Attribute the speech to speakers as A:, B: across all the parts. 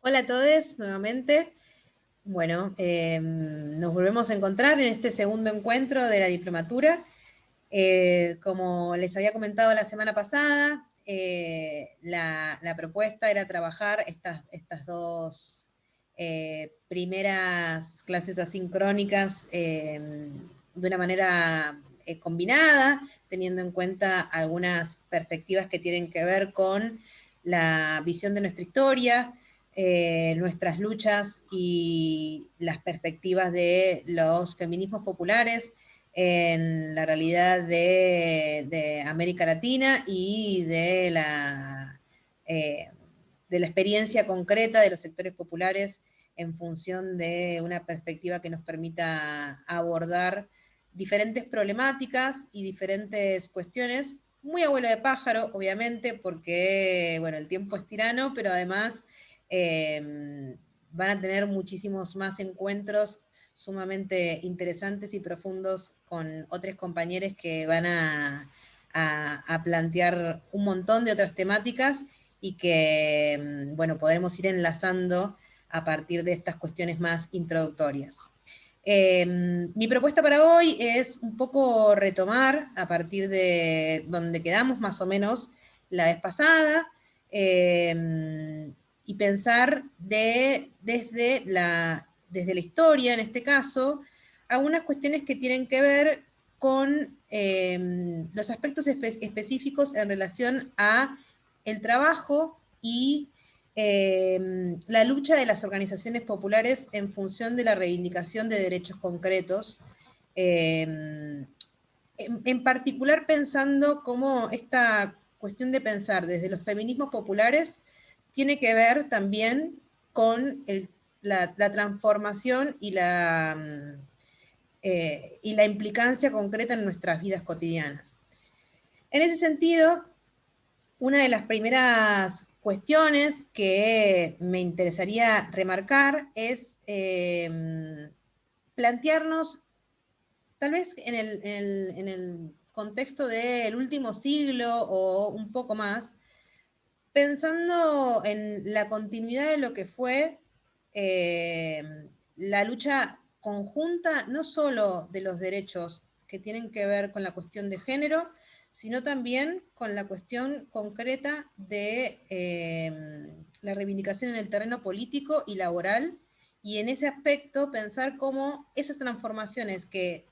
A: Hola a todos nuevamente. Bueno, nos volvemos a encontrar en este segundo encuentro de la diplomatura. Como les había comentado la semana pasada, la propuesta era trabajar estas dos primeras clases asincrónicas de una manera combinada, teniendo en cuenta algunas perspectivas que tienen que ver con la visión de nuestra historia, nuestras luchas y las perspectivas de los feminismos populares en la realidad de América Latina y de la experiencia concreta de los sectores populares en función de una perspectiva que nos permita abordar diferentes problemáticas y diferentes cuestiones, muy abuelo de pájaro, obviamente, porque, bueno, el tiempo es tirano, pero además van a tener muchísimos más encuentros sumamente interesantes y profundos con otros compañeros que van a plantear un montón de otras temáticas y que, bueno, podremos ir enlazando a partir de estas cuestiones más introductorias. Mi propuesta para hoy es un poco retomar a partir de donde quedamos más o menos la vez pasada y pensar desde la historia, en este caso, algunas cuestiones que tienen que ver con los aspectos específicos en relación a el trabajo y la lucha de las organizaciones populares en función de la reivindicación de derechos concretos, en particular pensando cómo esta cuestión de pensar desde los feminismos populares tiene que ver también con la transformación y la implicancia concreta en nuestras vidas cotidianas. En ese sentido, una de las primeras cuestiones que me interesaría remarcar es plantearnos, tal vez en el contexto del último siglo o un poco más, pensando en la continuidad de lo que fue la lucha conjunta, no solo de los derechos que tienen que ver con la cuestión de género, sino también con la cuestión concreta de la reivindicación en el terreno político y laboral, y en ese aspecto pensar cómo esas transformaciones que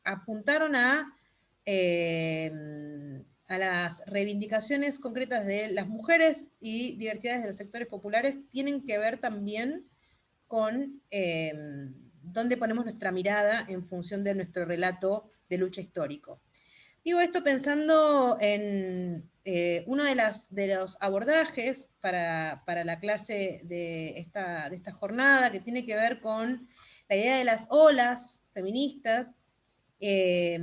A: apuntaron a las reivindicaciones concretas de las mujeres y diversidades de los sectores populares tienen que ver también con dónde ponemos nuestra mirada en función de nuestro relato de lucha histórico. Digo esto pensando en uno de los abordajes para la clase de esta jornada, que tiene que ver con la idea de las olas feministas, que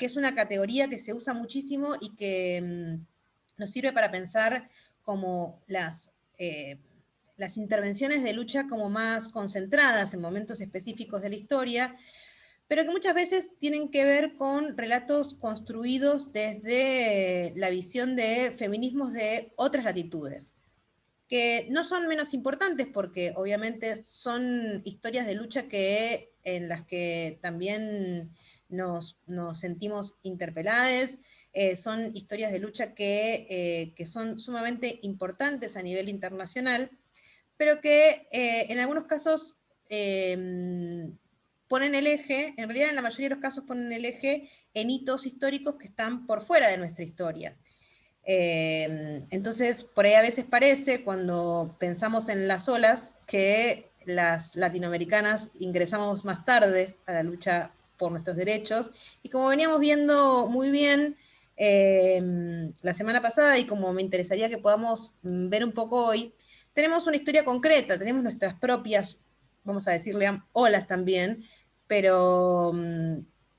A: es una categoría que se usa muchísimo y que nos sirve para pensar como las intervenciones de lucha como más concentradas en momentos específicos de la historia, pero que muchas veces tienen que ver con relatos construidos desde la visión de feminismos de otras latitudes, que no son menos importantes porque obviamente son historias de lucha en las que también nos sentimos interpeladas, son historias de lucha que son sumamente importantes a nivel internacional, pero que en algunos casos ponen el eje, en realidad en la mayoría de los casos ponen el eje en hitos históricos que están por fuera de nuestra historia. Entonces, por ahí a veces parece, cuando pensamos en las olas, que las latinoamericanas ingresamos más tarde a la lucha por nuestros derechos, y como veníamos viendo muy bien la semana pasada, y como me interesaría que podamos ver un poco hoy, tenemos una historia concreta, tenemos nuestras propias, vamos a decirle, olas también, pero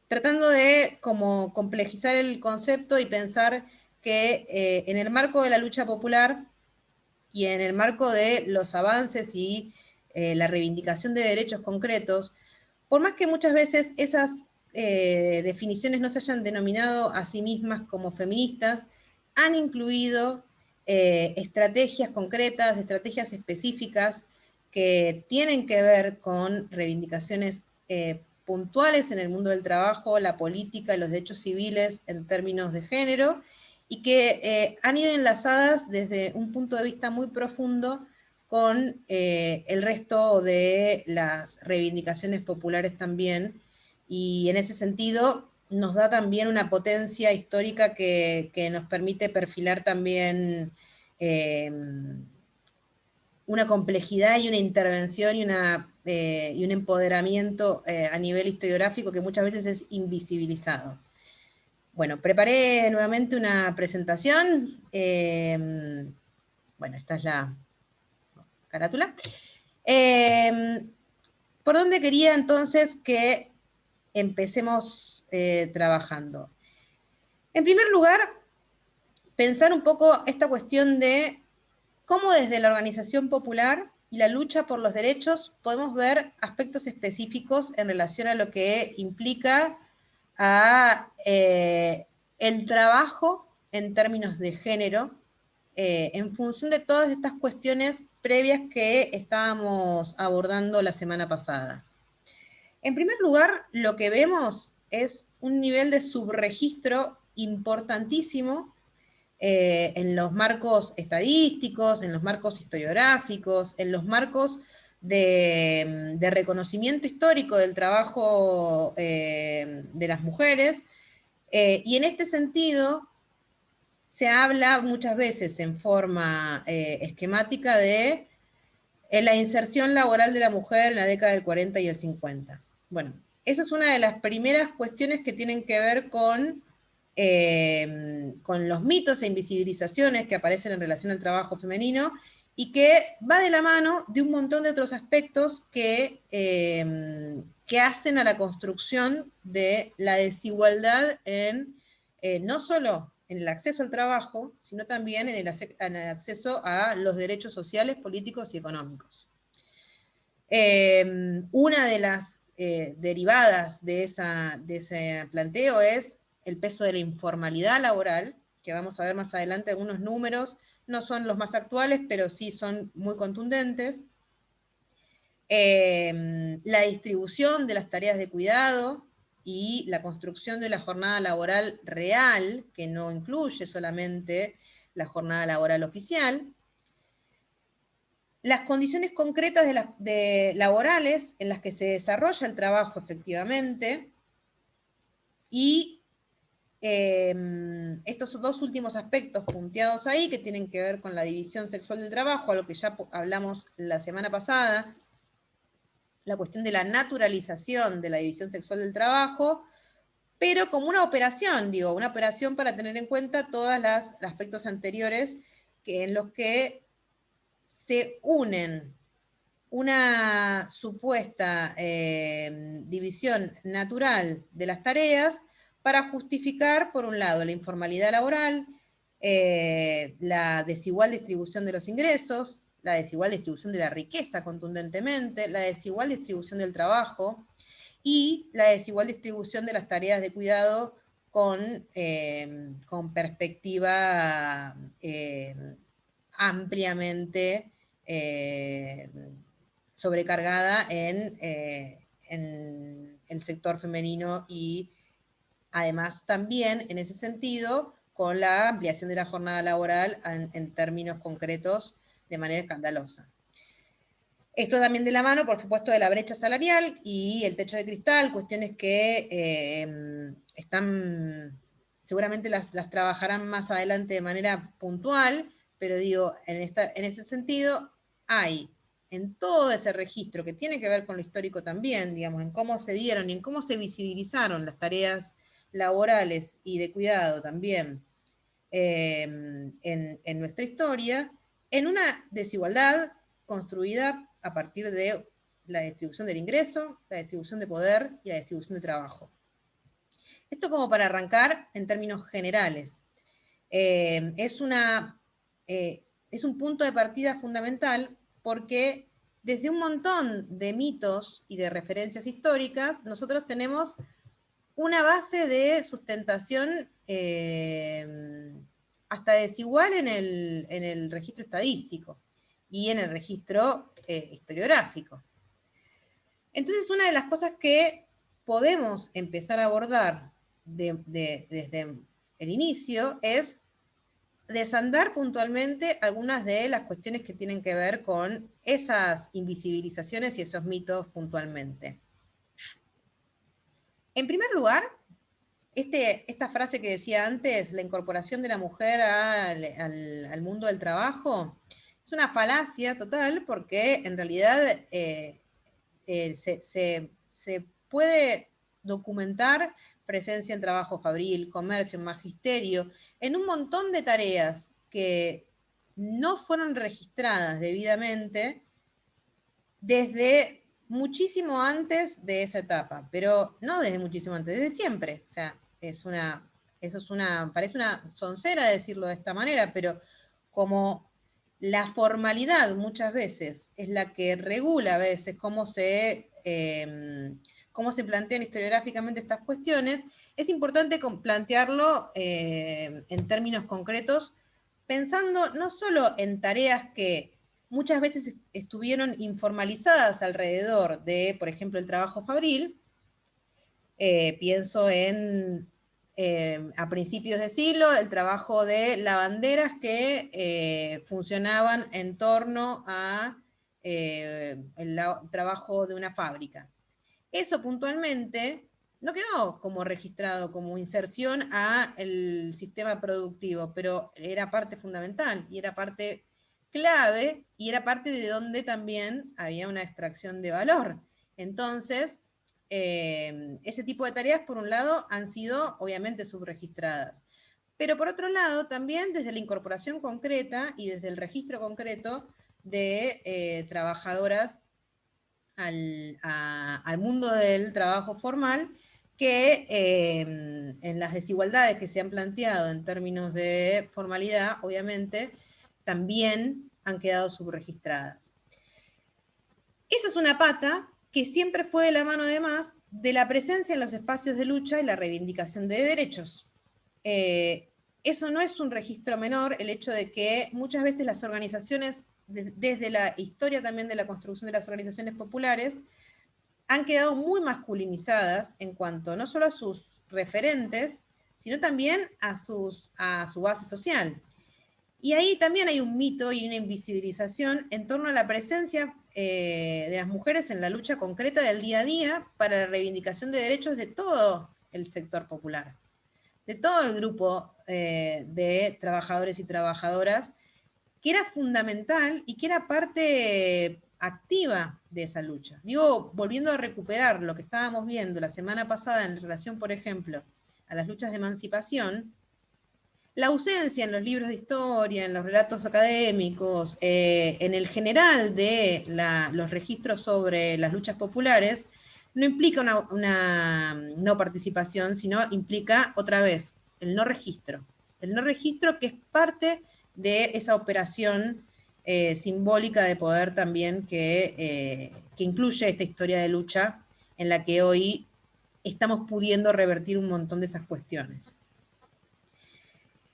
A: tratando de como complejizar el concepto y pensar que en el marco de la lucha popular y en el marco de los avances y la reivindicación de derechos concretos, por más que muchas veces esas definiciones no se hayan denominado a sí mismas como feministas, han incluido estrategias concretas, estrategias específicas que tienen que ver con reivindicaciones puntuales en el mundo del trabajo, la política y los derechos civiles en términos de género, y que han ido enlazadas desde un punto de vista muy profundo con el resto de las reivindicaciones populares también, y en ese sentido nos da también una potencia histórica que nos permite perfilar también una complejidad y una intervención y un empoderamiento a nivel historiográfico que muchas veces es invisibilizado. Bueno, preparé nuevamente una presentación. Bueno, esta es la carátula. ¿Por dónde quería entonces que empecemos trabajando? En primer lugar, pensar un poco esta cuestión de cómo desde la organización popular y la lucha por los derechos podemos ver aspectos específicos en relación a lo que implica el trabajo en términos de género, en función de todas estas cuestiones previas que estábamos abordando la semana pasada. En primer lugar, lo que vemos es un nivel de subregistro importantísimo en los marcos estadísticos, en los marcos historiográficos, en los marcos de reconocimiento histórico del trabajo de las mujeres, y en este sentido se habla muchas veces en forma esquemática de la inserción laboral de la mujer en la década del 40 y el 50. Bueno, esa es una de las primeras cuestiones que tienen que ver con los mitos e invisibilizaciones que aparecen en relación al trabajo femenino, y que va de la mano de un montón de otros aspectos que hacen a la construcción de la desigualdad no solo en el acceso al trabajo, sino también en el acceso a los derechos sociales, políticos y económicos. Una de las derivadas de ese planteo es el peso de la informalidad laboral, que vamos a ver más adelante algunos números, no son los más actuales, pero sí son muy contundentes. La distribución de las tareas de cuidado y la construcción de la jornada laboral real, que no incluye solamente la jornada laboral oficial. Las condiciones concretas laborales en las que se desarrolla el trabajo efectivamente, y estos dos últimos aspectos punteados ahí, que tienen que ver con la división sexual del trabajo, a lo que ya hablamos la semana pasada, la cuestión de la naturalización de la división sexual del trabajo, pero como una operación, una operación para tener en cuenta todos los aspectos anteriores en los que se unen una supuesta división natural de las tareas para justificar, por un lado, la informalidad laboral, la desigual distribución de los ingresos, la desigual distribución de la riqueza contundentemente, la desigual distribución del trabajo y la desigual distribución de las tareas de cuidado con perspectiva ampliamente sobrecargada en el sector femenino, y además también en ese sentido con la ampliación de la jornada laboral en términos concretos de manera escandalosa. Esto también de la mano, por supuesto, de la brecha salarial y el techo de cristal, cuestiones que seguramente las trabajarán más adelante de manera puntual, pero digo, en ese sentido hay en todo ese registro que tiene que ver con lo histórico también, digamos, en cómo se dieron y en cómo se visibilizaron las tareas laborales y de cuidado también en nuestra historia, en una desigualdad construida a partir de la distribución del ingreso, la distribución de poder y la distribución de trabajo. Esto como para arrancar en términos generales. Es un punto de partida fundamental porque desde un montón de mitos y de referencias históricas, nosotros tenemos una base de sustentación hasta desigual en el registro estadístico y en el registro historiográfico. Entonces, una de las cosas que podemos empezar a abordar desde el inicio es desandar puntualmente algunas de las cuestiones que tienen que ver con esas invisibilizaciones y esos mitos puntualmente. En primer lugar, esta frase que decía antes, la incorporación de la mujer al mundo del trabajo, es una falacia total porque en realidad se puede documentar presencia en trabajo fabril, comercio, magisterio, en un montón de tareas que no fueron registradas debidamente desde muchísimo antes de esa etapa, pero no desde muchísimo antes, desde siempre. O sea, parece una soncera decirlo de esta manera, pero como la formalidad muchas veces es la que regula a veces cómo se plantean historiográficamente estas cuestiones, es importante plantearlo en términos concretos, pensando no solo en tareas que muchas veces estuvieron informalizadas alrededor de, por ejemplo, el trabajo fabril. Pienso en, a principios de siglo, el trabajo de lavanderas que funcionaban en torno a el trabajo de una fábrica. Eso puntualmente no quedó como registrado como inserción al sistema productivo, pero era parte fundamental y era parte clave y era parte de donde también había una extracción de valor. Entonces, ese tipo de tareas, por un lado, han sido obviamente subregistradas. Pero por otro lado, también desde la incorporación concreta y desde el registro concreto de trabajadoras al mundo del trabajo formal, que en las desigualdades que se han planteado en términos de formalidad, obviamente, también han quedado subregistradas. Esa es una pata que siempre fue de la mano, además, de la presencia en los espacios de lucha y la reivindicación de derechos. Eso no es un registro menor, el hecho de que muchas veces las organizaciones, desde la historia también de la construcción de las organizaciones populares, han quedado muy masculinizadas en cuanto no solo a sus referentes, sino también a su base social. Y ahí también hay un mito y una invisibilización en torno a la presencia de las mujeres en la lucha concreta del día a día para la reivindicación de derechos de todo el sector popular, de todo el grupo de trabajadores y trabajadoras, que era fundamental y que era parte activa de esa lucha. Digo, volviendo a recuperar lo que estábamos viendo la semana pasada en relación, por ejemplo, a las luchas de emancipación, la ausencia en los libros de historia, en los relatos académicos, en el general de los registros sobre las luchas populares, no implica una no participación, sino implica, otra vez, el no registro. El no registro que es parte de esa operación simbólica de poder también que incluye esta historia de lucha en la que hoy estamos pudiendo revertir un montón de esas cuestiones.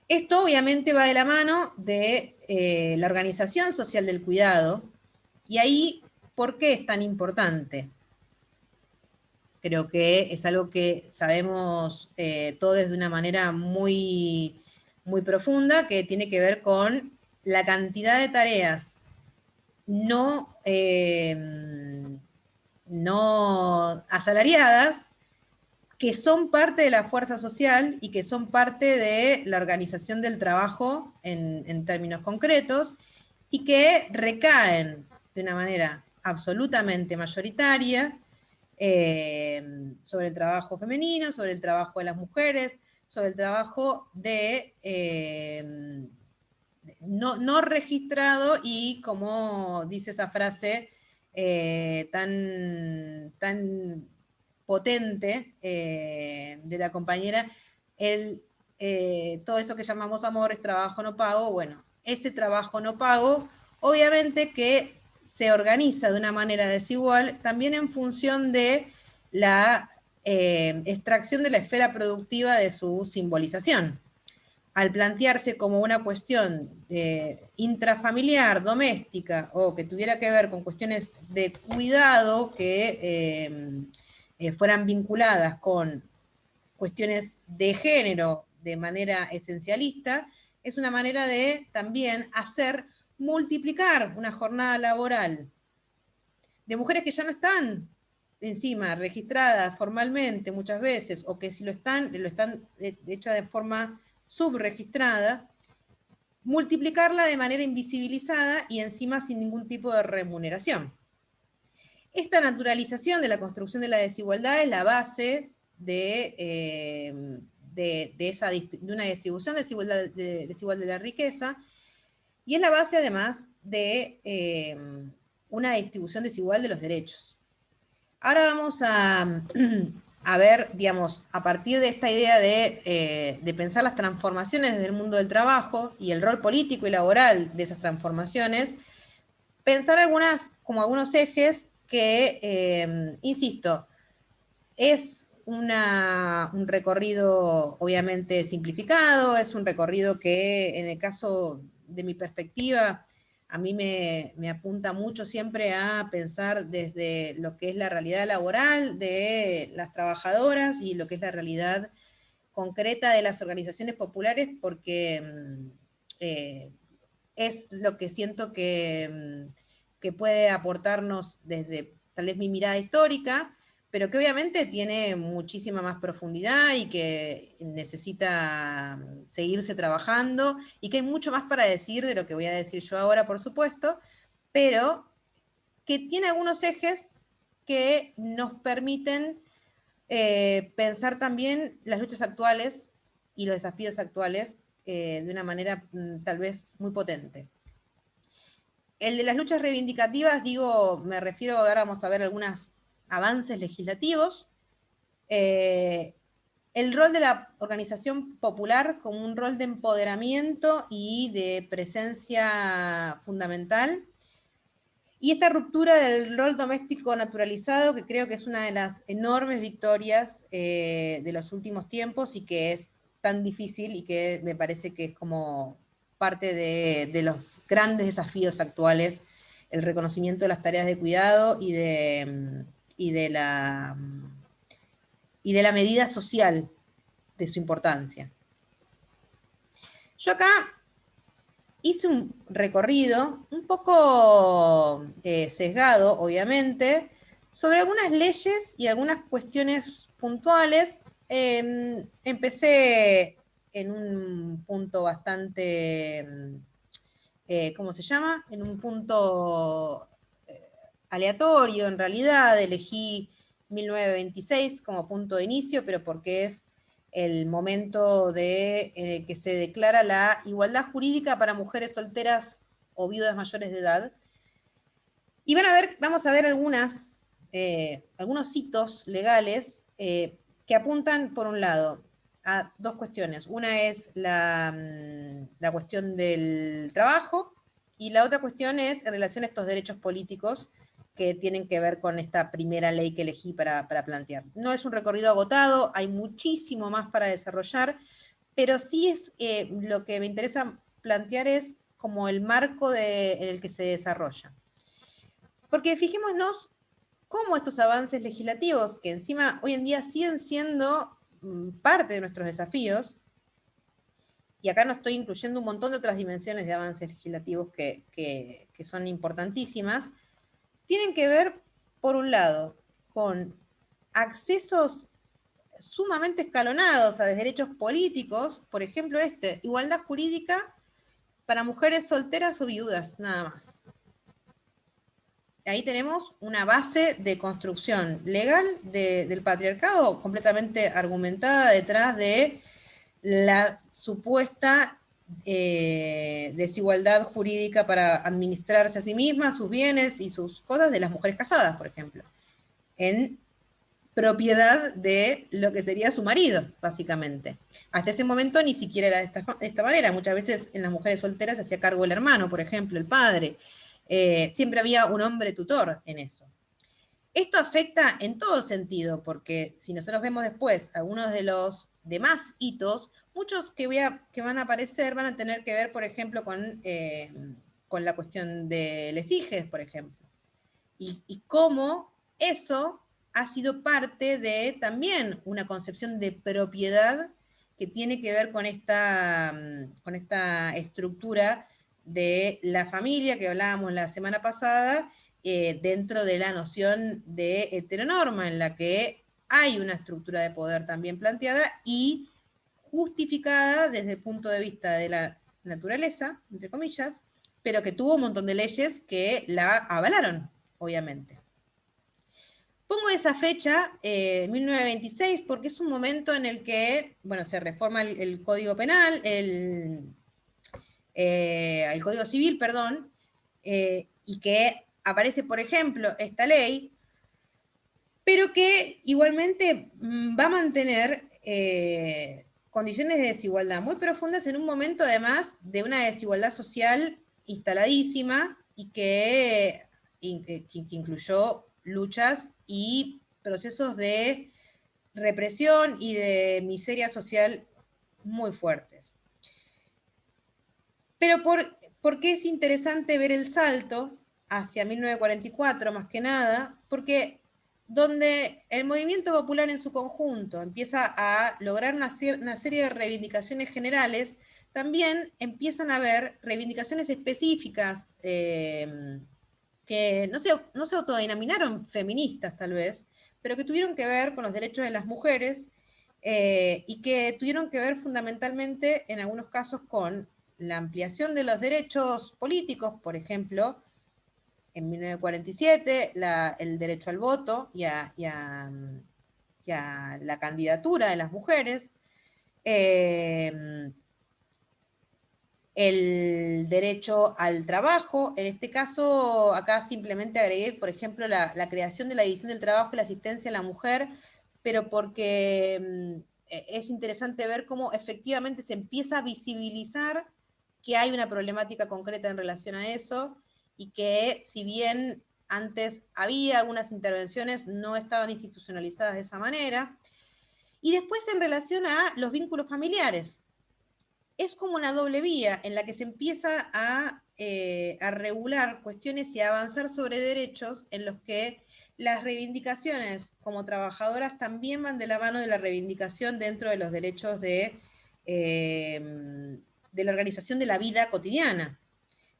A: Esto obviamente va de la mano de la organización social del cuidado, y ahí, ¿por qué es tan importante? Creo que es algo que sabemos todos de una manera muy, muy profunda, que tiene que ver con la cantidad de tareas no asalariadas que son parte de la fuerza social y que son parte de la organización del trabajo en términos concretos, y que recaen de una manera absolutamente mayoritaria sobre el trabajo femenino, sobre el trabajo de las mujeres, sobre el trabajo no registrado y, como dice esa frase tan potente de la compañera, todo eso que llamamos amor es trabajo no pago. Bueno, ese trabajo no pago, obviamente que se organiza de una manera desigual, también en función de la extracción de la esfera productiva de su simbolización. al plantearse como una cuestión intrafamiliar, doméstica, o que tuviera que ver con cuestiones de cuidado que fueran vinculadas con cuestiones de género de manera esencialista, es una manera de también multiplicar una jornada laboral de mujeres que ya no están encima registradas formalmente muchas veces, o que si lo están hecho de forma subregistrada, multiplicarla de manera invisibilizada y encima sin ningún tipo de remuneración. Esta naturalización de la construcción de la desigualdad es la base de una distribución desigual de la riqueza, y es la base además de una distribución desigual de los derechos. Ahora vamos a ver, digamos, a partir de esta idea de pensar las transformaciones desde el mundo del trabajo y el rol político y laboral de esas transformaciones, pensar algunos ejes que, insisto, es un recorrido obviamente simplificado, es un recorrido que en el caso de mi perspectiva a mí me apunta mucho siempre a pensar desde lo que es la realidad laboral de las trabajadoras y lo que es la realidad concreta de las organizaciones populares, porque es lo que siento que puede aportarnos desde tal vez mi mirada histórica, pero que obviamente tiene muchísima más profundidad y que necesita seguirse trabajando, y que hay mucho más para decir de lo que voy a decir yo ahora, por supuesto, pero que tiene algunos ejes que nos permiten pensar también las luchas actuales y los desafíos actuales de una manera tal vez muy potente. El de las luchas reivindicativas, me refiero, ahora vamos a ver algunos avances legislativos. El rol de la organización popular como un rol de empoderamiento y de presencia fundamental. Y esta ruptura del rol doméstico naturalizado, que creo que es una de las enormes victorias de los últimos tiempos, y que es tan difícil y que me parece que es como parte de los grandes desafíos actuales, el reconocimiento de las tareas de cuidado y de la medida social de su importancia. Yo acá hice un recorrido un poco sesgado, obviamente, sobre algunas leyes y algunas cuestiones puntuales. Empecé en un punto bastante, ¿cómo se llama? En un punto aleatorio, en realidad. Elegí 1926 como punto de inicio, pero porque es el momento que se declara la igualdad jurídica para mujeres solteras o viudas mayores de edad. Y vamos a ver algunos hitos legales que apuntan, por un lado, a dos cuestiones. Una es la cuestión del trabajo, y la otra cuestión es en relación a estos derechos políticos que tienen que ver con esta primera ley que elegí para plantear. No es un recorrido agotado, hay muchísimo más para desarrollar, pero sí es lo que me interesa plantear es como el marco en el que se desarrolla. Porque fijémonos cómo estos avances legislativos, que encima hoy en día siguen siendo parte de nuestros desafíos, y acá no estoy incluyendo un montón de otras dimensiones de avances legislativos que son importantísimas, tienen que ver, por un lado, con accesos sumamente escalonados a derechos políticos, por ejemplo igualdad jurídica para mujeres solteras o viudas, nada más. Ahí tenemos una base de construcción legal del patriarcado completamente argumentada detrás de la supuesta desigualdad jurídica para administrarse a sí mismas, sus bienes y sus cosas de las mujeres casadas, por ejemplo, en propiedad de lo que sería su marido, básicamente. Hasta ese momento ni siquiera era de esta manera. Muchas veces en las mujeres solteras se hacía cargo el hermano, por ejemplo, el padre. Siempre había un hombre tutor en eso. Esto afecta en todo sentido, porque si nosotros vemos después algunos de más hitos, muchos que van a aparecer van a tener que ver, por ejemplo, con la cuestión de les hijes, por ejemplo. Y cómo eso ha sido parte de también una concepción de propiedad que tiene que ver con esta estructura de la familia que hablábamos la semana pasada, dentro de la noción de heteronorma, en la que hay una estructura de poder también planteada y justificada desde el punto de vista de la naturaleza, entre comillas, pero que tuvo un montón de leyes que la avalaron, obviamente. Pongo esa fecha, 1926, porque es un momento en el que, bueno, se reforma el Código Penal, el Código Civil, perdón, y que aparece, por ejemplo, esta ley, pero que igualmente va a mantener condiciones de desigualdad muy profundas en un momento, además, de una desigualdad social instaladísima y que incluyó luchas y procesos de represión y de miseria social muy fuertes. Pero ¿por qué es interesante ver el salto hacia 1944, más que nada? Porque donde el movimiento popular en su conjunto empieza a lograr una serie de reivindicaciones generales, también empiezan a haber reivindicaciones específicas que no se autodenominaron feministas tal vez, pero que tuvieron que ver con los derechos de las mujeres y que tuvieron que ver fundamentalmente en algunos casos con la ampliación de los derechos políticos, por ejemplo, en 1947, el derecho al voto y a la candidatura de las mujeres, el derecho al trabajo. En este caso, acá simplemente agregué, por ejemplo, la creación de la división del trabajo y la asistencia a la mujer, pero porque es interesante ver cómo efectivamente se empieza a visibilizar que hay una problemática concreta en relación a eso, y que si bien antes había algunas intervenciones, no estaban institucionalizadas de esa manera. Y después en relación a los vínculos familiares, es como una doble vía en la que se empieza a regular cuestiones y a avanzar sobre derechos en los que las reivindicaciones como trabajadoras también van de la mano de la reivindicación dentro de los derechos de la organización de la vida cotidiana.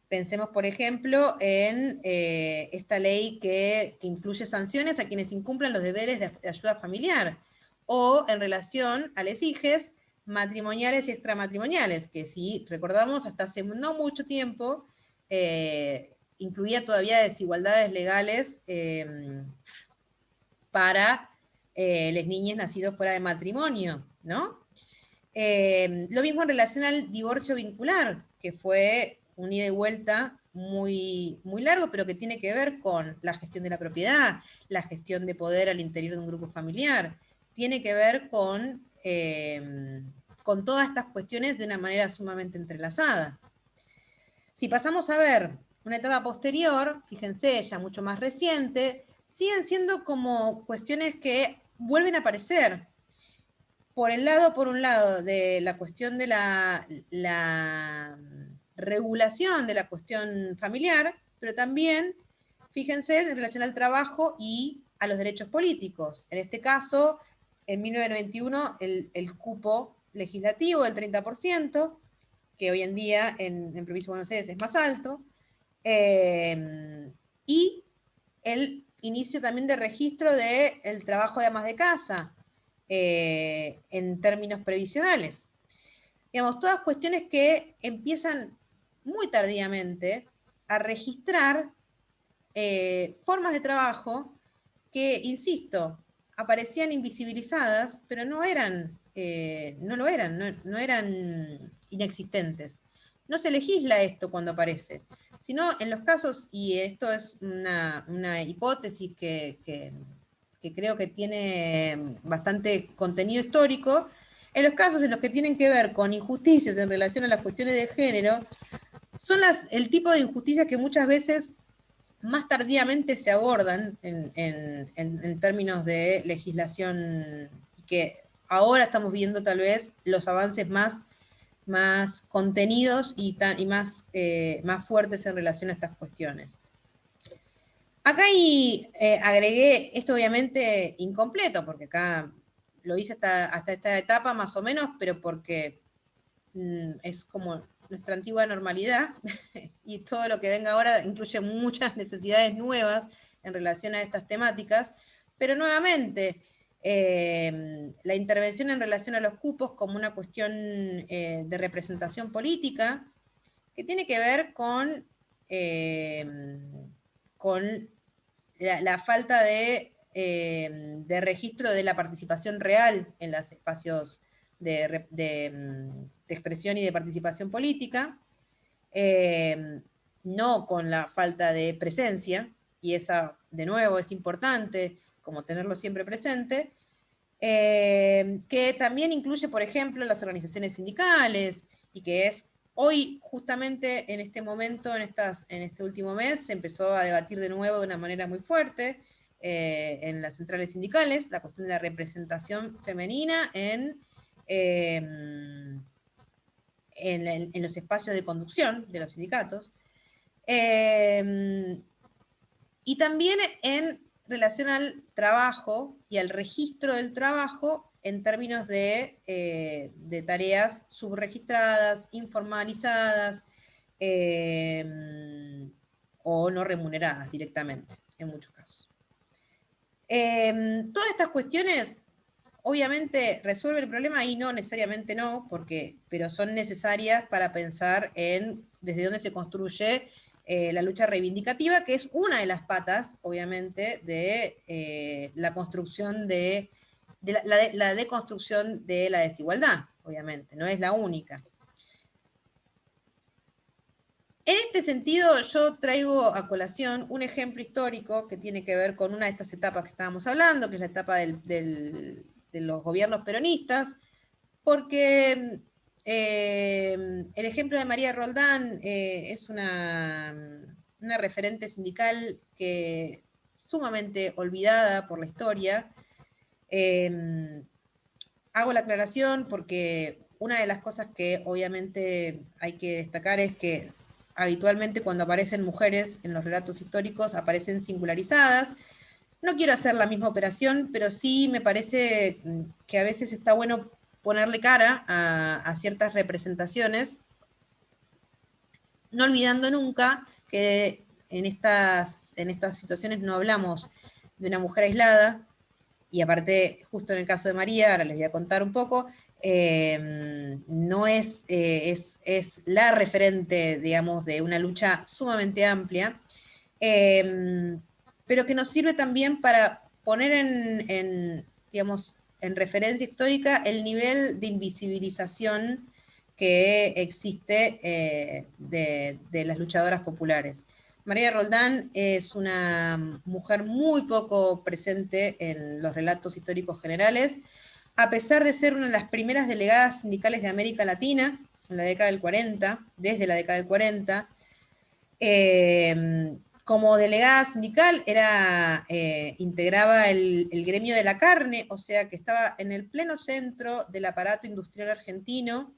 A: Pensemos, por ejemplo, en esta ley que incluye sanciones a quienes incumplan los deberes de ayuda familiar, o en relación a les hijes matrimoniales y extramatrimoniales, que si recordamos hasta hace no mucho tiempo incluía todavía desigualdades legales para las niñas nacidas fuera de matrimonio, ¿no? Lo mismo en relación al divorcio vincular, que fue un ida y vuelta muy, muy largo, pero que tiene que ver con la gestión de la propiedad, la gestión de poder al interior de un grupo familiar, tiene que ver con todas estas cuestiones de una manera sumamente entrelazada. Si pasamos a ver una etapa posterior, fíjense, ya mucho más reciente, siguen siendo como cuestiones que vuelven a aparecer. Por un lado, de la cuestión de la regulación de la cuestión familiar, pero también, fíjense, en relación al trabajo y a los derechos políticos. En este caso, en 1991, el cupo legislativo del 30%, que hoy en día en Provincia de Buenos Aires es más alto, y el inicio también de registro del trabajo de amas de casa, en términos previsionales. Digamos, todas cuestiones que empiezan muy tardíamente a registrar formas de trabajo que, insisto, aparecían invisibilizadas, pero no lo eran inexistentes. No se legisla esto cuando aparece, sino en los casos, y esto es una hipótesis que creo que tiene bastante contenido histórico, en los casos en los que tienen que ver con injusticias en relación a las cuestiones de género, son el tipo de injusticias que muchas veces más tardíamente se abordan en términos de legislación, que ahora estamos viendo tal vez los avances más contenidos y más fuertes en relación a estas cuestiones. Acá agregué, esto obviamente incompleto, porque acá lo hice hasta esta etapa más o menos, pero porque es como nuestra antigua normalidad y todo lo que venga ahora incluye muchas necesidades nuevas en relación a estas temáticas, pero nuevamente la intervención en relación a los cupos como una cuestión de representación política que tiene que ver con la falta de registro de la participación real en los espacios de expresión y de participación política, no con la falta de presencia, y esa, de nuevo, es importante, como tenerlo siempre presente, que también incluye, por ejemplo, las organizaciones sindicales, y que es hoy, justamente en este momento, en este último mes, se empezó a debatir de nuevo de una manera muy fuerte en las centrales sindicales, la cuestión de la representación femenina en los espacios de conducción de los sindicatos. Y también en relación al trabajo y al registro del trabajo en términos de tareas subregistradas, informalizadas o no remuneradas directamente, en muchos casos. Todas estas cuestiones obviamente resuelven el problema y no necesariamente no, pero son necesarias para pensar en desde dónde se construye la lucha reivindicativa, que es una de las patas, obviamente, de la construcción de la deconstrucción de la desigualdad, obviamente, no es la única. En este sentido, yo traigo a colación un ejemplo histórico que tiene que ver con una de estas etapas que estábamos hablando, que es la etapa de los gobiernos peronistas, porque el ejemplo de María Roldán es una referente sindical que sumamente olvidada por la historia. Hago la aclaración porque una de las cosas que obviamente hay que destacar es que habitualmente cuando aparecen mujeres en los relatos históricos aparecen singularizadas. No quiero hacer la misma operación, pero sí me parece que a veces está bueno ponerle cara a ciertas representaciones, no olvidando nunca que en estas situaciones no hablamos de una mujer aislada, y aparte, justo en el caso de María, ahora les voy a contar un poco, no es la referente, digamos, de una lucha sumamente amplia, pero que nos sirve también para poner digamos, en referencia histórica el nivel de invisibilización que existe de las luchadoras populares. María Roldán es una mujer muy poco presente en los relatos históricos generales, a pesar de ser una de las primeras delegadas sindicales de América Latina en la década del 40, desde la década del 40. Como delegada sindical integraba el gremio de la carne, o sea que estaba en el pleno centro del aparato industrial argentino.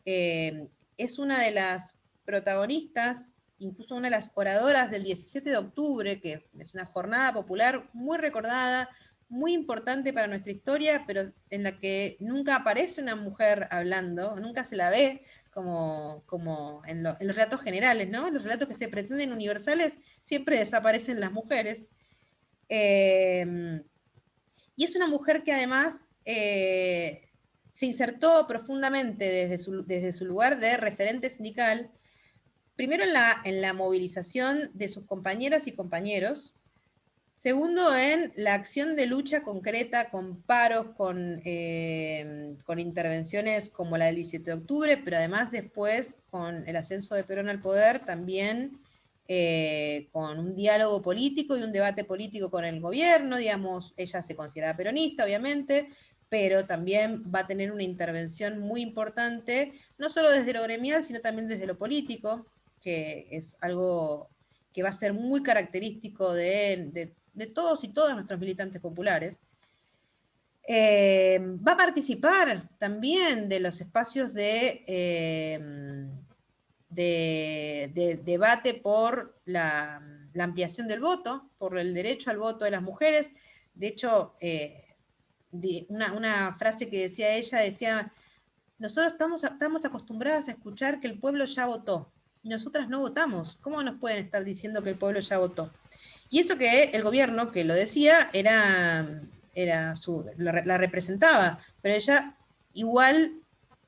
A: Es una de las protagonistas, incluso una de las oradoras del 17 de octubre, que es una jornada popular muy recordada, muy importante para nuestra historia, pero en la que nunca aparece una mujer hablando, nunca se la ve, como en los relatos generales, ¿no? En los relatos que se pretenden universales siempre desaparecen las mujeres. Y es una mujer que además se insertó profundamente desde su lugar de referente sindical, primero en la movilización de sus compañeras y compañeros, segundo, en la acción de lucha concreta con paros, con intervenciones como la del 17 de octubre, pero además después con el ascenso de Perón al poder, también con un diálogo político y un debate político con el gobierno. Digamos, ella se considera peronista, obviamente, pero también va a tener una intervención muy importante, no solo desde lo gremial, sino también desde lo político, que es algo que va a ser muy característico de todos y todas nuestros militantes populares. Va a participar también de los espacios de debate por la ampliación del voto, por el derecho al voto de las mujeres. De hecho, una frase que decía ella, decía, nosotros estamos acostumbradas a escuchar que el pueblo ya votó, y nosotras no votamos. ¿Cómo nos pueden estar diciendo que el pueblo ya votó? Y eso que el gobierno que lo decía la representaba, pero ella igual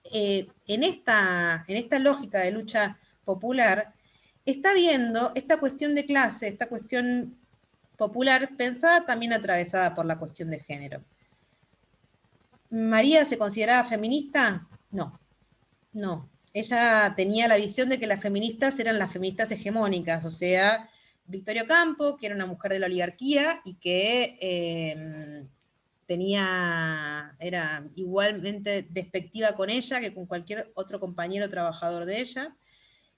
A: en esta lógica de lucha popular está viendo esta cuestión de clase, esta cuestión popular pensada también atravesada por la cuestión de género. ¿María se consideraba feminista? No, no. Ella tenía la visión de que las feministas eran las feministas hegemónicas, o sea, Victoria Ocampo, que era una mujer de la oligarquía y que era igualmente despectiva con ella que con cualquier otro compañero trabajador de ella,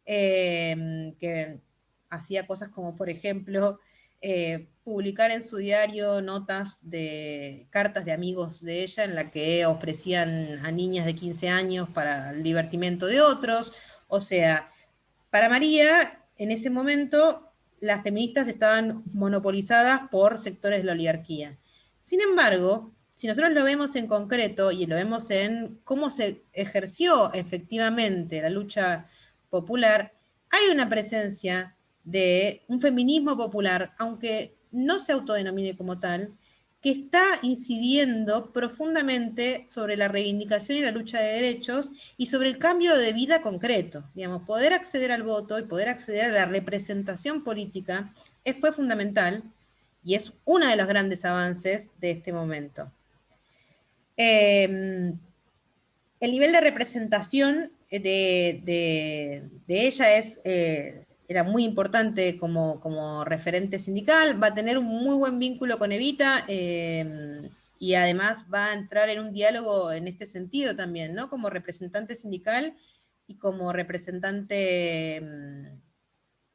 A: que hacía cosas como, por ejemplo, publicar en su diario notas de cartas de amigos de ella en la que ofrecían a niñas de 15 años para el divertimento de otros. O sea, para María, en ese momento, las feministas estaban monopolizadas por sectores de la oligarquía. Sin embargo, si nosotros lo vemos en concreto y lo vemos en cómo se ejerció efectivamente la lucha popular, hay una presencia de un feminismo popular, aunque no se autodenomine como tal, que está incidiendo profundamente sobre la reivindicación y la lucha de derechos y sobre el cambio de vida concreto. Digamos, poder acceder al voto y poder acceder a la representación política fue fundamental y es uno de los grandes avances de este momento. El nivel de representación de ella era muy importante como referente sindical, va a tener un muy buen vínculo con Evita y además va a entrar en un diálogo en este sentido también, ¿no? Como representante sindical y como representante,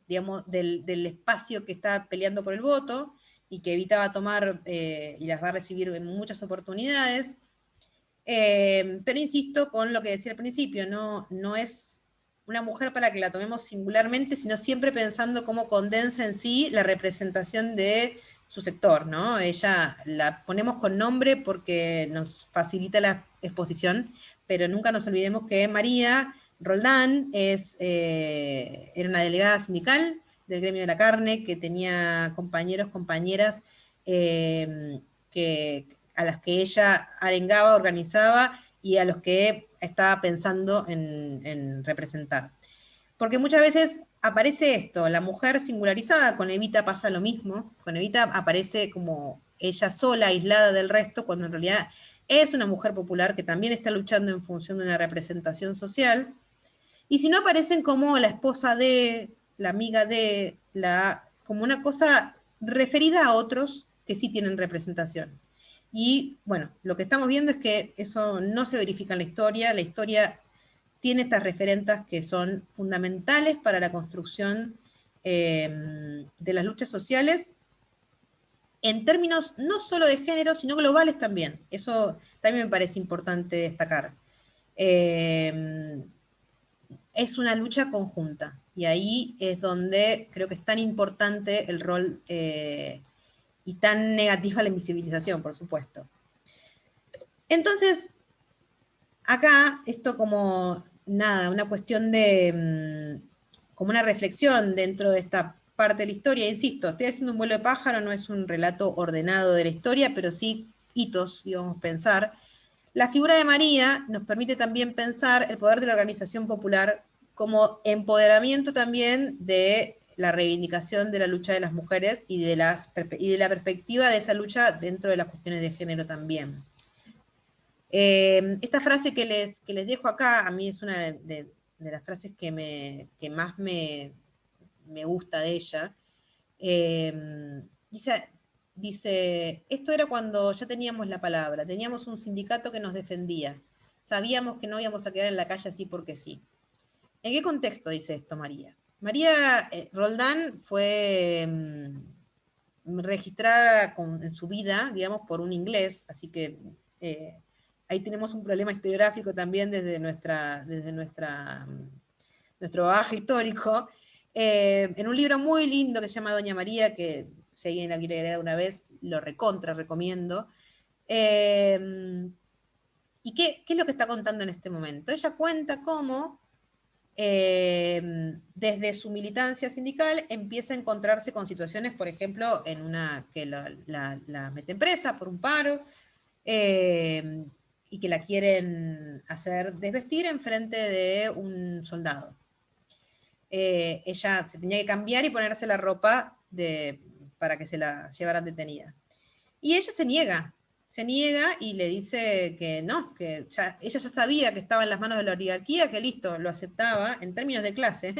A: digamos, del espacio que está peleando por el voto y que Evita va a tomar y las va a recibir en muchas oportunidades. Pero insisto con lo que decía al principio, no es una mujer para que la tomemos singularmente, sino siempre pensando cómo condensa en sí la representación de su sector, ¿no? Ella la ponemos con nombre porque nos facilita la exposición, pero nunca nos olvidemos que María Roldán era una delegada sindical del gremio de la carne, que tenía compañeros, compañeras a las que ella arengaba, organizaba y a los que estaba pensando en representar. Porque muchas veces aparece esto, la mujer singularizada, con Evita pasa lo mismo, con Evita aparece como ella sola, aislada del resto, cuando en realidad es una mujer popular que también está luchando en función de una representación social, y si no aparecen como la esposa de, la amiga de, como una cosa referida a otros que sí tienen representación. Y bueno, lo que estamos viendo es que eso no se verifica en la historia tiene estas referentas que son fundamentales para la construcción de las luchas sociales en términos no solo de género, sino globales también. Eso también me parece importante destacar. Es una lucha conjunta y ahí es donde creo que es tan importante el rol y tan negativa la invisibilización, por supuesto. Entonces, acá esto como nada, una cuestión de como una reflexión dentro de esta parte de la historia, insisto, estoy haciendo un vuelo de pájaro, no es un relato ordenado de la historia, pero sí hitos, digamos, pensar. La figura de María nos permite también pensar el poder de la organización popular como empoderamiento también de la reivindicación de la lucha de las mujeres y de la perspectiva de esa lucha dentro de las cuestiones de género también. Esta frase que les dejo acá, a mí es una de las frases que más me gusta de ella. Dice, esto era cuando ya teníamos la palabra, teníamos un sindicato que nos defendía, sabíamos que no íbamos a quedar en la calle así porque sí. ¿En qué contexto dice esto María? María Roldán fue registrada en su vida, digamos, por un inglés, así que Ahí tenemos un problema historiográfico también desde nuestro bagaje histórico. En un libro muy lindo que se llama Doña María, que si alguien la quiere leer una vez, lo recontra recomiendo. ¿Y qué es lo que está contando en este momento? Ella cuenta cómo desde su militancia sindical empieza a encontrarse con situaciones, por ejemplo, en una que la meten presa por un paro, y que la quieren hacer desvestir en frente de un soldado. Ella se tenía que cambiar y ponerse la ropa para que se la llevaran detenida. Y ella se niega y le dice que no, que ella ya sabía que estaba en las manos de la oligarquía, que listo, lo aceptaba en términos de clase,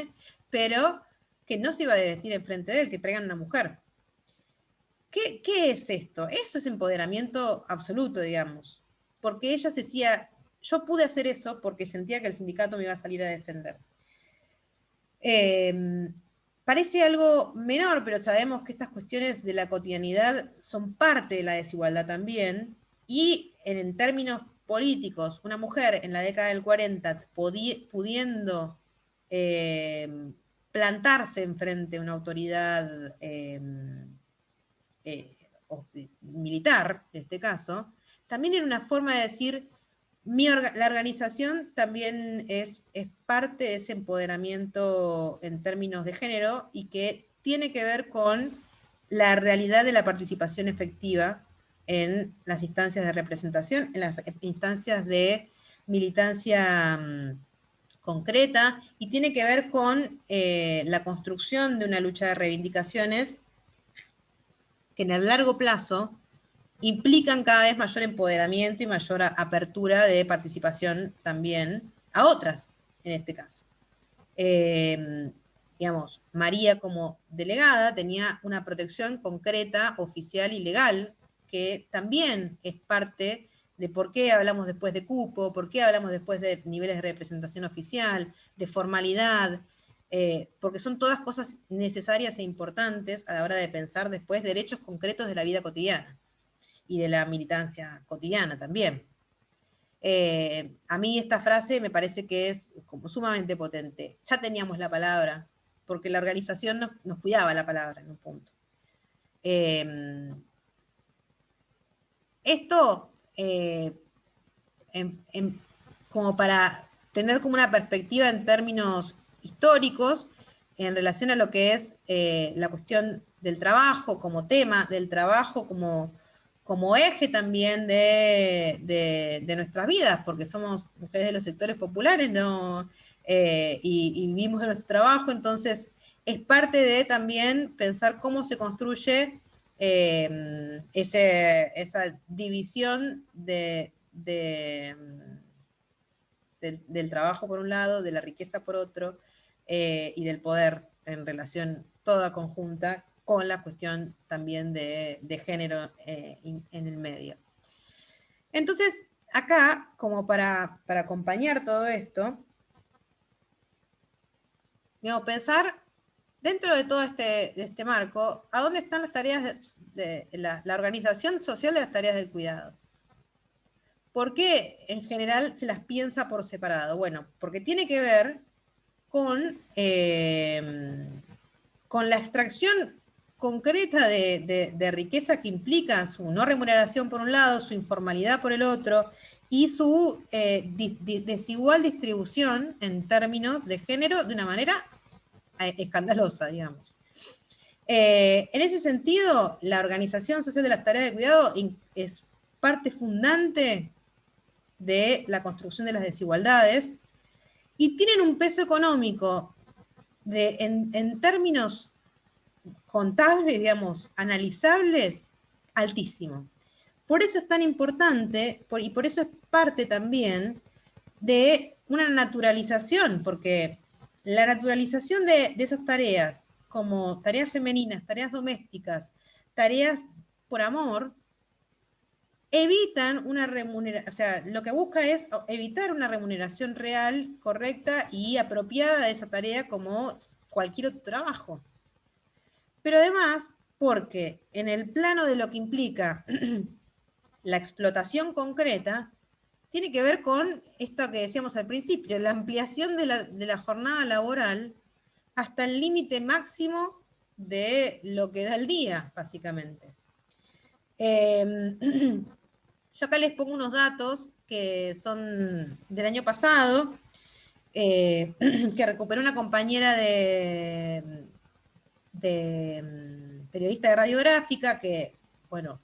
A: pero que no se iba a desvestir en frente de él, que traigan una mujer. ¿Qué es esto? Eso es empoderamiento absoluto, digamos. Porque ella se decía, yo pude hacer eso porque sentía que el sindicato me iba a salir a defender. Parece algo menor, pero sabemos que estas cuestiones de la cotidianidad son parte de la desigualdad también, y en términos políticos, una mujer en la década del 40 pudiendo plantarse enfrente a una autoridad militar, en este caso, también era una forma de decir, la organización también es parte de ese empoderamiento en términos de género, y que tiene que ver con la realidad de la participación efectiva en las instancias de representación, en las instancias de militancia concreta, y tiene que ver con la construcción de una lucha de reivindicaciones que en el largo plazo implican cada vez mayor empoderamiento y mayor apertura de participación también a otras, en este caso. Digamos, María como delegada tenía una protección concreta, oficial y legal, que también es parte de por qué hablamos después de cupo, por qué hablamos después de niveles de representación oficial, de formalidad, porque son todas cosas necesarias e importantes a la hora de pensar después derechos concretos de la vida cotidiana y de la militancia cotidiana también. A mí esta frase me parece que es como sumamente potente. Ya teníamos la palabra, porque la organización nos cuidaba la palabra en un punto. Esto, como para tener como una perspectiva en términos históricos, en relación a lo que es la cuestión del trabajo como tema, del trabajo como eje también de nuestras vidas, porque somos mujeres de los sectores populares, ¿no? Y vivimos de nuestro trabajo, entonces es parte de también pensar cómo se construye esa división del trabajo por un lado, de la riqueza por otro, y del poder en relación toda conjunta con la cuestión también de género en el medio. Entonces, acá, como para acompañar todo esto, digamos, pensar dentro de todo este marco, ¿a dónde están las tareas de la organización social de las tareas del cuidado? ¿Por qué en general se las piensa por separado? Bueno, porque tiene que ver con la extracción concreta de riqueza que implica su no remuneración por un lado, su informalidad por el otro, y su desigual distribución en términos de género de una manera escandalosa, digamos. En ese sentido, la organización social de las tareas de cuidado es parte fundante de la construcción de las desigualdades, y tienen un peso económico en términos contables, digamos, analizables, altísimo. Por eso es tan importante, y por eso es parte también de una naturalización, porque la naturalización de esas tareas, como tareas femeninas, tareas domésticas, tareas por amor, evitan una remuneración, o sea, lo que busca es evitar una remuneración real, correcta y apropiada de esa tarea como cualquier otro trabajo. Pero además, porque en el plano de lo que implica La explotación concreta tiene que ver con esto que decíamos al principio, la ampliación de la jornada laboral hasta el límite máximo de lo que da el día, básicamente. Yo acá les pongo unos datos que son del año pasado, que recuperó una compañera de periodista de radiográfica, que, bueno,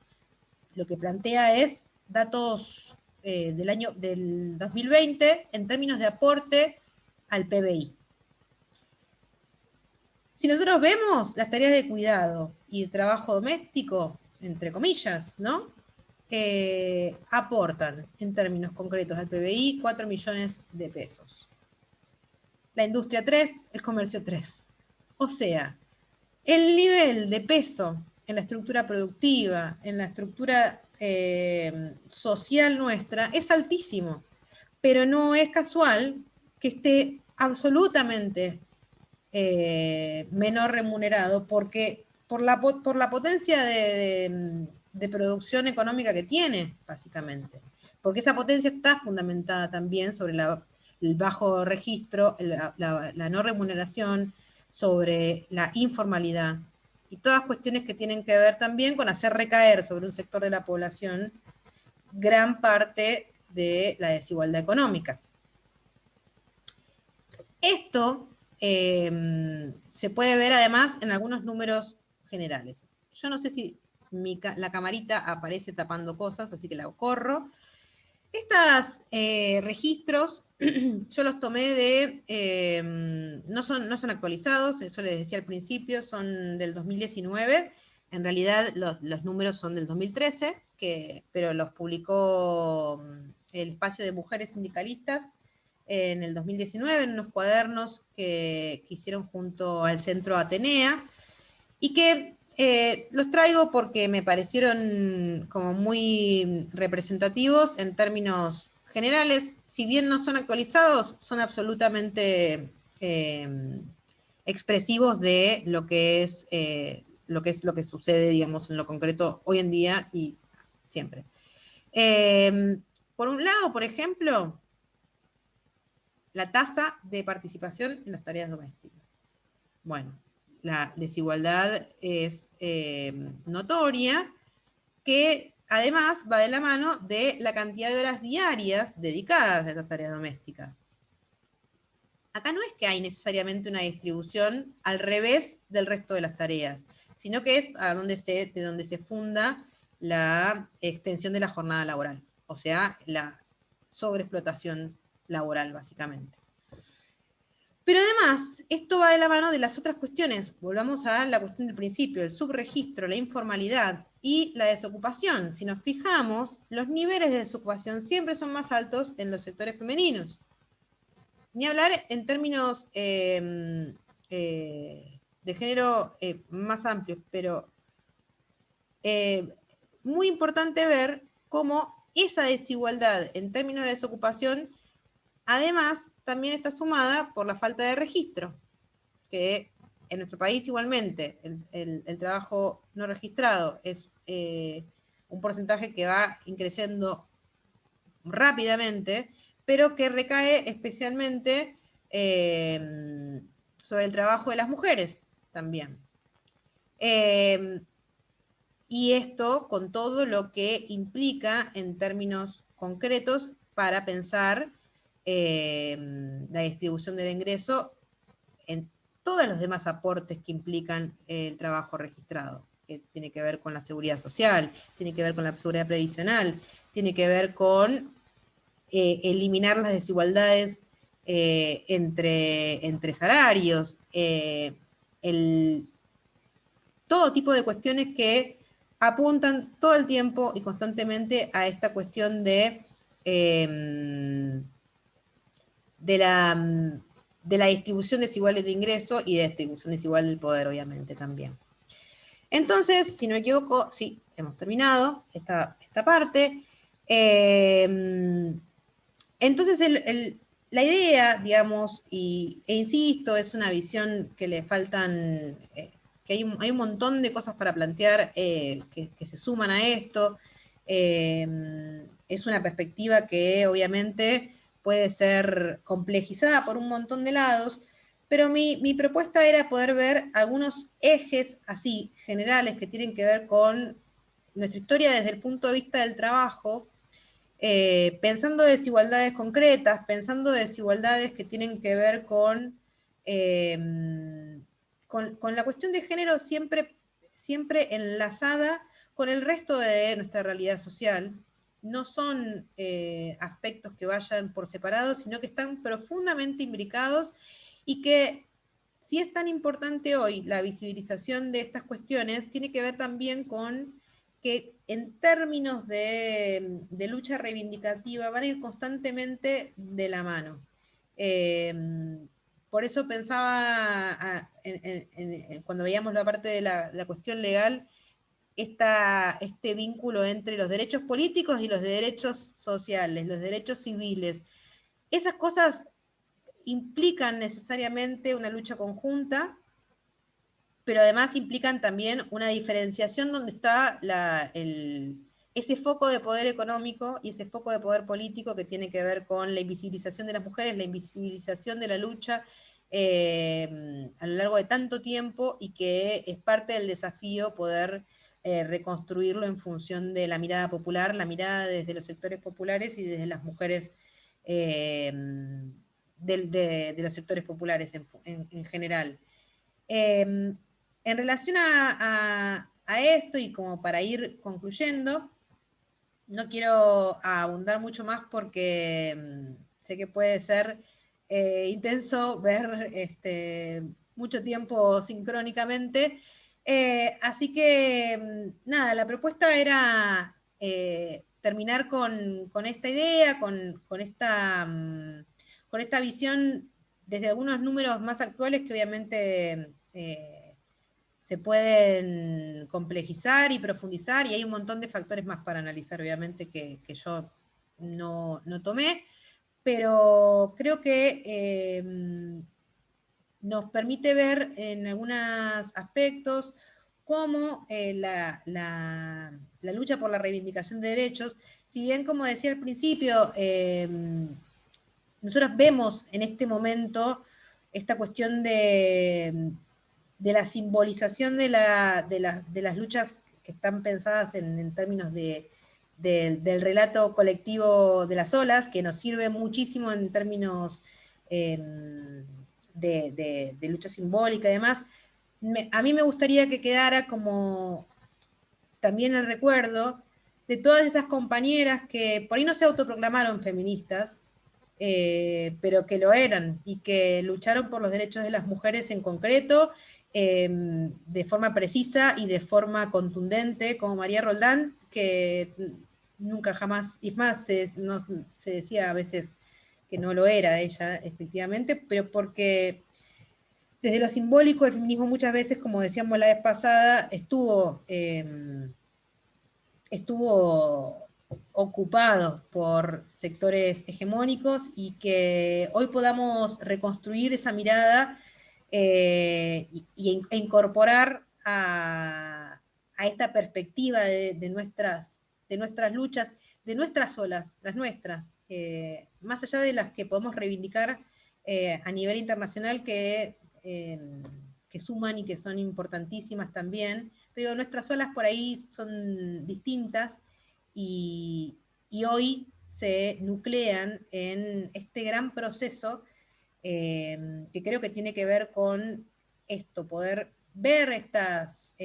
A: lo que plantea es datos del 2020 en términos de aporte al PBI. Si nosotros vemos las tareas de cuidado y de trabajo doméstico, entre comillas, ¿no? Aportan en términos concretos al PBI 4 millones de pesos. La industria 3, el comercio 3. O sea, el nivel de peso en la estructura productiva, en la estructura social nuestra, es altísimo, pero no es casual que esté absolutamente menor remunerado, porque por la potencia de producción económica que tiene, básicamente. Porque esa potencia está fundamentada también sobre el bajo registro, la no remuneración, sobre la informalidad, y todas cuestiones que tienen que ver también con hacer recaer sobre un sector de la población gran parte de la desigualdad económica. Esto se puede ver además en algunos números generales. Yo no sé si la camarita aparece tapando cosas, así que la corro. Estos registros yo los tomé no son actualizados, eso les decía al principio, son del 2019. En realidad los números son del 2013, pero los publicó el Espacio de Mujeres Sindicalistas en el 2019, en unos cuadernos que hicieron junto al Centro Atenea, y que los traigo porque me parecieron como muy representativos en términos generales. Si bien no son actualizados, son absolutamente expresivos de lo que sucede, digamos, en lo concreto hoy en día y siempre. Por un lado, por ejemplo, la tasa de participación en las tareas domésticas. Bueno, la desigualdad es notoria, que además va de la mano de la cantidad de horas diarias dedicadas a estas tareas domésticas. Acá no es que hay necesariamente una distribución al revés del resto de las tareas, sino que es de donde se funda la extensión de la jornada laboral, o sea, la sobreexplotación laboral, básicamente. Pero además, esto va de la mano de las otras cuestiones. Volvamos a la cuestión del principio, el subregistro, la informalidad y la desocupación. Si nos fijamos, los niveles de desocupación siempre son más altos en los sectores femeninos. Ni hablar en términos de género más amplios, pero muy importante ver cómo esa desigualdad en términos de desocupación además también está sumada por la falta de registro, que en nuestro país igualmente el trabajo no registrado es un porcentaje que va creciendo rápidamente, pero que recae especialmente sobre el trabajo de las mujeres también. Y esto con todo lo que implica en términos concretos para pensar la distribución del ingreso en todos los demás aportes que implican el trabajo registrado, que tiene que ver con la seguridad social, tiene que ver con la seguridad previsional, tiene que ver con eliminar las desigualdades entre salarios, todo tipo de cuestiones que apuntan todo el tiempo y constantemente a esta cuestión de la distribución desigual de ingreso y de distribución desigual del poder, obviamente, también. Entonces, si no me equivoco, sí, hemos terminado esta parte. Entonces, la idea, digamos, e insisto, es una visión que le faltan, que hay un montón de cosas para plantear que se suman a esto, Es una perspectiva que obviamente puede ser complejizada por un montón de lados, pero mi propuesta era poder ver algunos ejes así generales que tienen que ver con nuestra historia desde el punto de vista del trabajo, pensando desigualdades concretas, pensando desigualdades que tienen que ver con la cuestión de género siempre, siempre enlazada con el resto de nuestra realidad social. No son aspectos que vayan por separado, sino que están profundamente imbricados y que, si es tan importante hoy la visibilización de estas cuestiones, tiene que ver también con que en términos de lucha reivindicativa van a ir constantemente de la mano. Por eso pensaba, cuando veíamos la parte de la cuestión legal, este vínculo entre los derechos políticos y los derechos sociales, los derechos civiles. Esas cosas implican necesariamente una lucha conjunta, pero además implican también una diferenciación donde está ese foco de poder económico y ese foco de poder político que tiene que ver con la invisibilización de las mujeres, la invisibilización de la lucha a lo largo de tanto tiempo, y que es parte del desafío poder reconstruirlo en función de la mirada popular, la mirada desde los sectores populares y desde las mujeres de los sectores populares en general. En relación a esto, y como para ir concluyendo, no quiero abundar mucho más porque sé que puede ser intenso ver mucho tiempo sincrónicamente. Así que, nada, la propuesta era terminar con esta idea, con esta visión desde algunos números más actuales que obviamente se pueden complejizar y profundizar, y hay un montón de factores más para analizar, obviamente, que yo no tomé, pero creo que nos permite ver en algunos aspectos cómo la lucha por la reivindicación de derechos, si bien, como decía al principio, nosotros vemos en este momento esta cuestión de la simbolización de las luchas que están pensadas en términos del relato colectivo de las olas, que nos sirve muchísimo en términos de lucha simbólica y demás. A mí me gustaría que quedara como también el recuerdo de todas esas compañeras que por ahí no se autoproclamaron feministas, pero que lo eran y que lucharon por los derechos de las mujeres en concreto, de forma precisa y de forma contundente, como María Roldán, que nunca jamás, y más, se decía a veces que no lo era ella, efectivamente, pero porque desde lo simbólico el feminismo muchas veces, como decíamos la vez pasada, estuvo ocupado por sectores hegemónicos, y que hoy podamos reconstruir esa mirada e incorporar a esta perspectiva de nuestras luchas, de nuestras olas, las nuestras, más allá de las que podemos reivindicar a nivel internacional, que suman y que son importantísimas también, pero nuestras olas por ahí son distintas, y hoy se nuclean en este gran proceso que creo que tiene que ver con esto, poder ver estos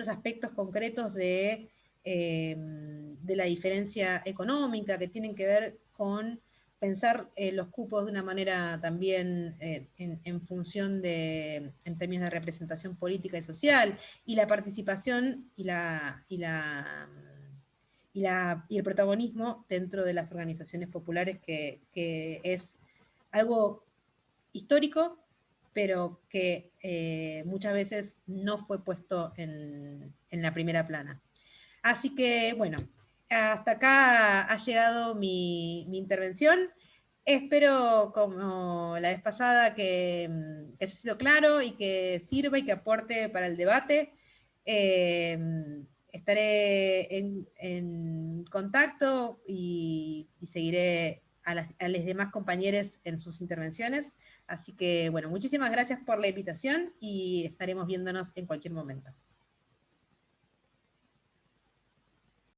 A: aspectos concretos de la diferencia económica, que tienen que ver con pensar los cupos de una manera también en función en términos de representación política y social, y la participación y el protagonismo dentro de las organizaciones populares, que es algo histórico, pero que muchas veces no fue puesto en la primera plana. Así que, bueno, hasta acá ha llegado mi intervención. Espero, como la vez pasada, que haya sido claro y que sirva y que aporte para el debate. estaré en contacto y seguiré a los demás compañeros en sus intervenciones. Así que, bueno, muchísimas gracias por la invitación y estaremos viéndonos en cualquier momento.